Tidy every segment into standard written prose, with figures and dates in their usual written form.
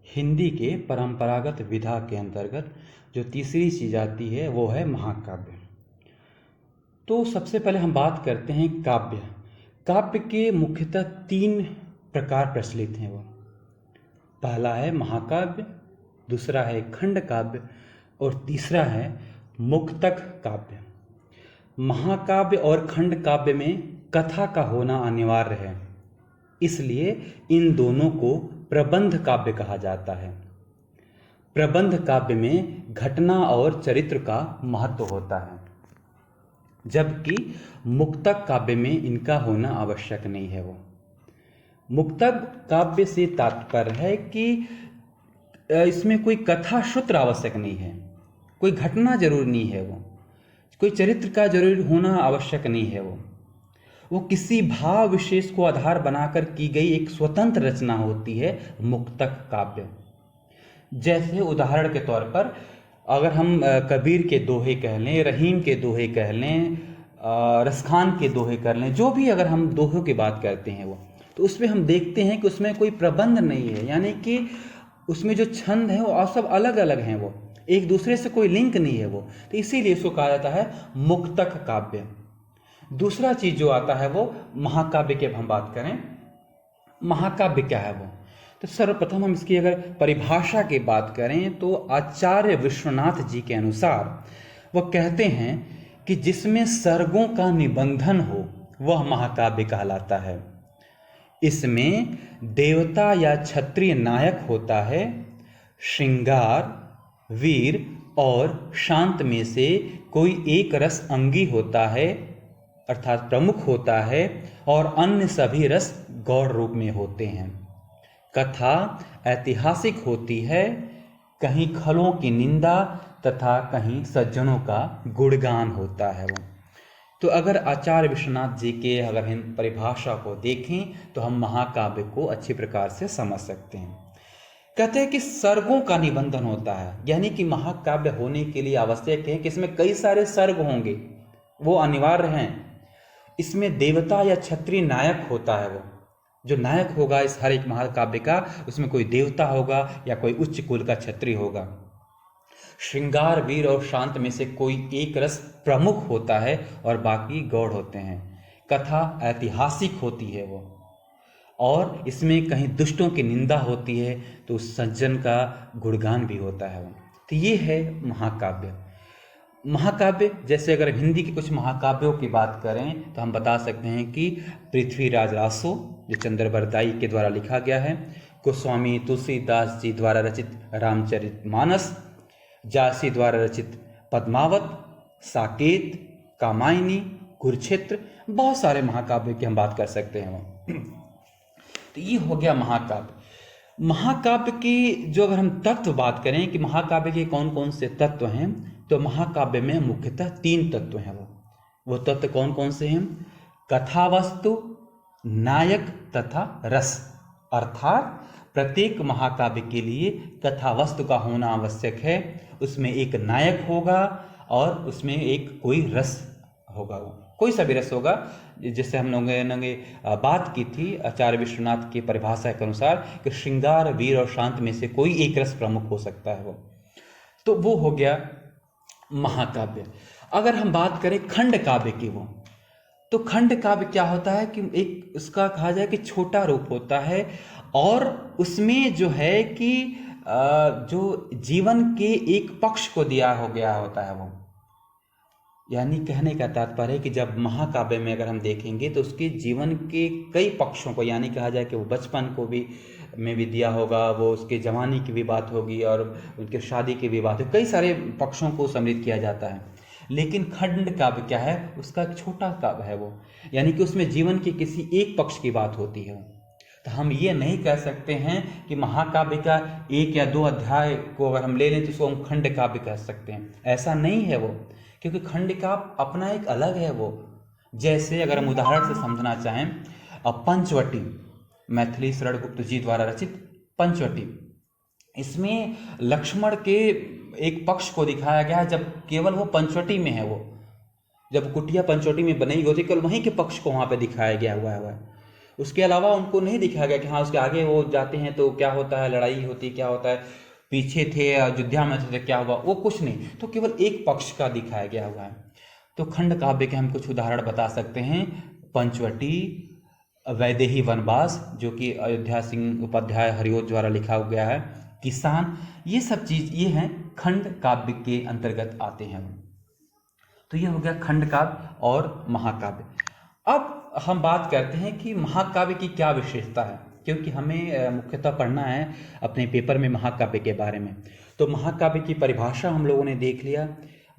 हिंदी के परंपरागत विधा के अंतर्गत जो तीसरी चीज आती है वो है महाकाव्य। तो सबसे पहले हम बात करते हैं काव्य। काव्य के मुख्यतः तीन प्रकार प्रचलित हैं। वो पहला है महाकाव्य, दूसरा है खंड काव्य और तीसरा है मुक्तक काव्य। महाकाव्य और खंड काव्य में कथा का होना अनिवार्य है, इसलिए इन दोनों को प्रबंध काव्य कहा जाता है। प्रबंध काव्य में घटना और चरित्र का महत्व होता है, जबकि मुक्तक काव्य में इनका होना आवश्यक नहीं है। वो मुक्तक काव्य से तात्पर्य है कि इसमें कोई कथा सूत्र आवश्यक नहीं है, कोई घटना जरूरी नहीं है, वो कोई चरित्र का जरूरी होना आवश्यक नहीं है। वो किसी भाव विशेष को आधार बनाकर की गई एक स्वतंत्र रचना होती है मुक्तक काव्य। जैसे उदाहरण के तौर पर अगर हम कबीर के दोहे कह लें, रहीम के दोहे कह लें, रसखान के दोहे कर लें, जो भी अगर हम दोहों की बात करते हैं वो, तो उसमें हम देखते हैं कि उसमें कोई प्रबंध नहीं है, यानी कि उसमें जो छंद है वो सब अलग अलग हैं, वो एक दूसरे से कोई लिंक नहीं है। वो तो इसीलिए इसको कहा जाता है मुक्तक काव्य। दूसरा चीज जो आता है वो महाकाव्य की। अब हम बात करें महाकाव्य क्या है वो, तो सर्वप्रथम हम इसकी अगर परिभाषा की बात करें तो आचार्य विश्वनाथ जी के अनुसार वह कहते हैं कि जिसमें सर्गों का निबंधन हो वह महाकाव्य कहलाता है। इसमें देवता या क्षत्रिय नायक होता है, श्रृंगार, वीर और शांत में से कोई एक रस अंगी होता है अर्थात प्रमुख होता है, और अन्य सभी रस गौड़ रूप में होते हैं। कथा ऐतिहासिक होती है, कहीं खलों की निंदा तथा कहीं सज्जनों का गुणगान होता है। वो तो अगर आचार्य विश्वनाथ जी के अगर हम परिभाषा को देखें तो हम महाकाव्य को अच्छी प्रकार से समझ सकते हैं। कहते हैं कि सर्गों का निबंधन होता है, यानी कि महाकाव्य होने के लिए आवश्यक है कि इसमें कई सारे सर्ग होंगे, वो अनिवार्य हैं। इसमें देवता या क्षत्रिय नायक होता है, वो जो नायक होगा इस हर एक महाकाव्य का, उसमें कोई देवता होगा या कोई उच्च कुल का क्षत्रिय होगा। श्रृंगार, वीर और शांत में से कोई एक रस प्रमुख होता है और बाकी गौड़ होते हैं। कथा ऐतिहासिक होती है वो, और इसमें कहीं दुष्टों की निंदा होती है तो सज्जन का गुणगान भी होता है। वो तो ये है महाकाव्य। महाकाव्य जैसे अगर हिंदी के कुछ महाकाव्यों की बात करें तो हम बता सकते हैं कि पृथ्वीराज रासो जो चंद्रबरदाई के द्वारा लिखा गया है, गोस्वामी तुलसीदास जी द्वारा रचित रामचरितमानस, जासी द्वारा रचित पद्मावत, साकेत, कामायनी, कुरुक्षेत्र, बहुत सारे महाकाव्य की हम बात कर सकते हैं। तो ये हो गया महाकाव्य। महाकाव्य की जो अगर हम तत्व बात करें कि महाकाव्य के कौन कौन से तत्व हैं, तो महाकाव्य में मुख्यतः तीन तत्व हैं। वो तत्व कौन कौन से हैं? कथावस्तु, नायक तथा रस। अर्थात प्रत्येक महाकाव्य के लिए कथावस्तु का होना आवश्यक है, उसमें एक नायक होगा और उसमें एक कोई रस होगा, वो कोई सा भी रस होगा। जिससे हम लोगों ने बात की थी आचार्य विश्वनाथ की परिभाषा के अनुसार कि श्रृंगार, वीर और शांत में से कोई एक रस प्रमुख हो सकता है। वो तो वो हो गया महाकाव्य। अगर हम बात करें खंड काव्य की, वो तो खंड काव्य क्या होता है कि एक उसका कहा जाए कि छोटा रूप होता है, और उसमें जो है कि जो जीवन के एक पक्ष को दिया हो गया होता है। वो यानी कहने का तात्पर्य है कि जब महाकाव्य में अगर हम देखेंगे तो उसके जीवन के कई पक्षों को, यानी कहा जाए कि वो बचपन को भी में भी दिया होगा, वो उसके जवानी की भी बात होगी और उनके शादी की भी बात होगी, कई सारे पक्षों को सम्मिलित किया जाता है। लेकिन खंड काव्य क्या है? उसका एक छोटा काव्य है वो, यानी कि उसमें जीवन के किसी एक पक्ष की बात होती है। तो हम ये नहीं कह सकते हैं कि महाकाव्य का एक या दो अध्याय को अगर हम ले लें तो उसको हम खंड काव्य कह सकते हैं, ऐसा नहीं है वो, क्योंकि खंड काव्य अपना एक अलग है। वो जैसे अगर हम उदाहरण से समझना चाहें, पंचवटी, मैथिली शरण गुप्त जी द्वारा रचित पंचवटी, इसमें लक्ष्मण के एक पक्ष को दिखाया गया है जब केवल वो पंचवटी में है। वो जब कुटिया पंचवटी में बनाई गई थी केवल वहीं के पक्ष को वहाँ पे दिखाया गया हुआ है। उसके अलावा उनको नहीं दिखाया गया कि हाँ उसके आगे वो जाते हैं तो क्या होता है, लड़ाई होती है क्या होता है, पीछे थे अयोध्या में थे क्या हुआ, वो कुछ नहीं, तो केवल एक पक्ष का दिखाया गया हुआ है। तो खंड काव्य के हम कुछ उदाहरण बता सकते हैं। पंचवटी, वैदेही वनवास जो कि अयोध्या सिंह उपाध्याय हरिओत द्वारा लिखा गया है, किसान, ये सब चीज ये हैं खंड काव्य के अंतर्गत आते हैं। तो ये हो गया खंड काव्य और महाकाव्य। अब हम बात करते हैं कि महाकाव्य की क्या विशेषता है, क्योंकि हमें मुख्यतः पढ़ना है अपने पेपर में महाकाव्य के बारे में। तो महाकाव्य की परिभाषा हम लोगों ने देख लिया,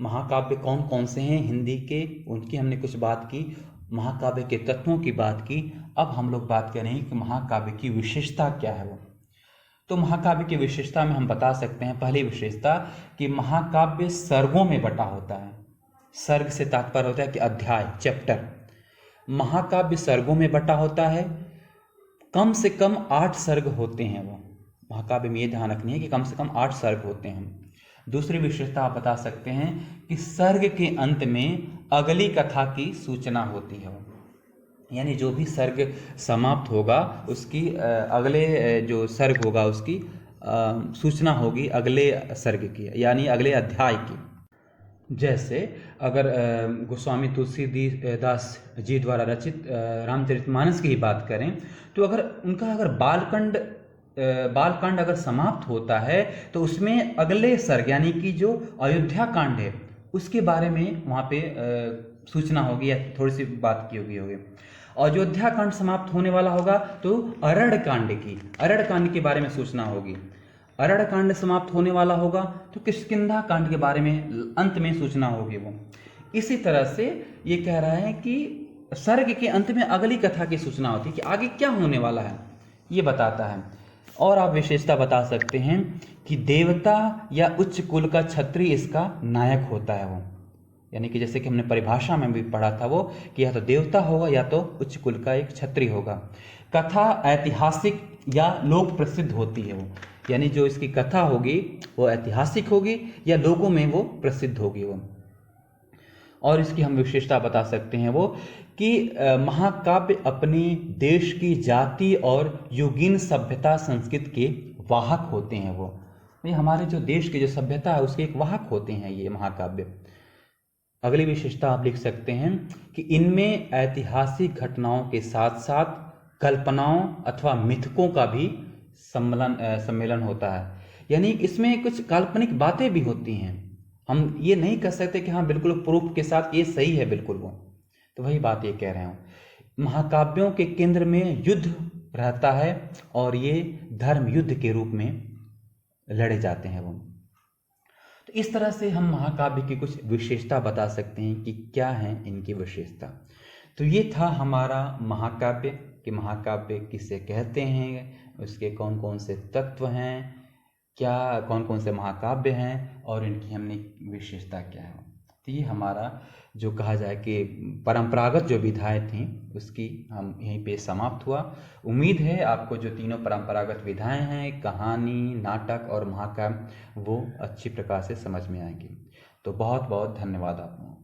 महाकाव्य कौन कौन से हैं हिंदी के, उनकी हमने कुछ बात की, महाकाव्य के तत्वों की बात की। अब हम लोग बात करेंगे कि महाकाव्य की विशेषता क्या है वो। तो महाकाव्य की विशेषता में हम बता सकते हैं, पहली विशेषता कि महाकाव्य सर्गों में बटा होता है। सर्ग से तात्पर्य होता है कि अध्याय, चैप्टर। महाकाव्य सर्गों में बटा होता है, कम से कम 8 सर्ग होते हैं वो। महाकाव्य में ये ध्यान रखनी है कि कम से कम 8 सर्ग होते हैं। दूसरी विशेषता आप बता सकते हैं कि सर्ग के अंत में अगली कथा की सूचना होती है, यानी जो भी सर्ग समाप्त होगा उसकी अगले जो सर्ग होगा उसकी सूचना होगी अगले सर्ग की, यानी अगले अध्याय की। जैसे अगर गोस्वामी तुलसीदास जी द्वारा रचित रामचरितमानस की ही बात करें, तो अगर बालकांड अगर समाप्त होता है तो उसमें अगले सर्ग यानी कि जो अयोध्या कांड है उसके बारे में वहाँ पे सूचना होगी या थोड़ी सी बात की होगी। अयोध्या कांड समाप्त होने वाला होगा तो अरण्य कांड के बारे में सूचना होगी। अरण्य कांड समाप्त होने वाला होगा तो किष्किंधा कांड के बारे में अंत में सूचना होगी वो। इसी तरह से ये कह रहा है कि सर्ग के अंत में अगली कथा की सूचना होती है कि आगे क्या होने वाला है, ये बताता है। और आप विशेषता बता सकते हैं कि देवता या उच्च कुल का क्षत्रिय इसका नायक होता है वो, यानी कि जैसे कि हमने परिभाषा में भी पढ़ा था वो कि या तो देवता होगा या तो उच्च कुल का एक क्षत्रिय होगा। कथा ऐतिहासिक या लोक प्रसिद्ध होती है वो, यानी जो इसकी कथा होगी वो ऐतिहासिक होगी या लोगों में वो प्रसिद्ध होगी वो। और इसकी हम विशेषता बता सकते हैं वो कि महाकाव्य अपने देश की जाति और युगीन सभ्यता संस्कृति के वाहक होते हैं वो। ये हमारे जो देश की जो सभ्यता है उसके एक वाहक होते हैं ये महाकाव्य। अगली विशेषता आप लिख सकते हैं कि इनमें ऐतिहासिक घटनाओं के साथ साथ कल्पनाओं अथवा मिथकों का भी सम्मेलन होता है, यानी इसमें कुछ काल्पनिक बातें भी होती हैं। हम ये नहीं कह सकते कि हाँ बिल्कुल प्रूफ के साथ ये सही है बिल्कुल वो, तो वही बात ये कह रहे हूँ। महाकाव्यों के केंद्र में युद्ध रहता है और ये धर्म युद्ध के रूप में लड़े जाते हैं वो। तो इस तरह से हम महाकाव्य की कुछ विशेषता बता सकते हैं कि क्या है इनकी विशेषता। तो ये था हमारा महाकाव्य कि महाकाव्य किसे कहते हैं, उसके कौन कौन से तत्व हैं, क्या कौन कौन से महाकाव्य हैं और इनकी हमने विशेषता क्या है। तो ये हमारा जो कहा जाए कि परंपरागत जो विधाएं थीं उसकी हम यहीं पे समाप्त हुआ। उम्मीद है आपको जो तीनों परंपरागत विधाएं हैं, कहानी, नाटक और महाकाव्य, वो अच्छी प्रकार से समझ में आएंगी। तो बहुत बहुत धन्यवाद आप लोगों को।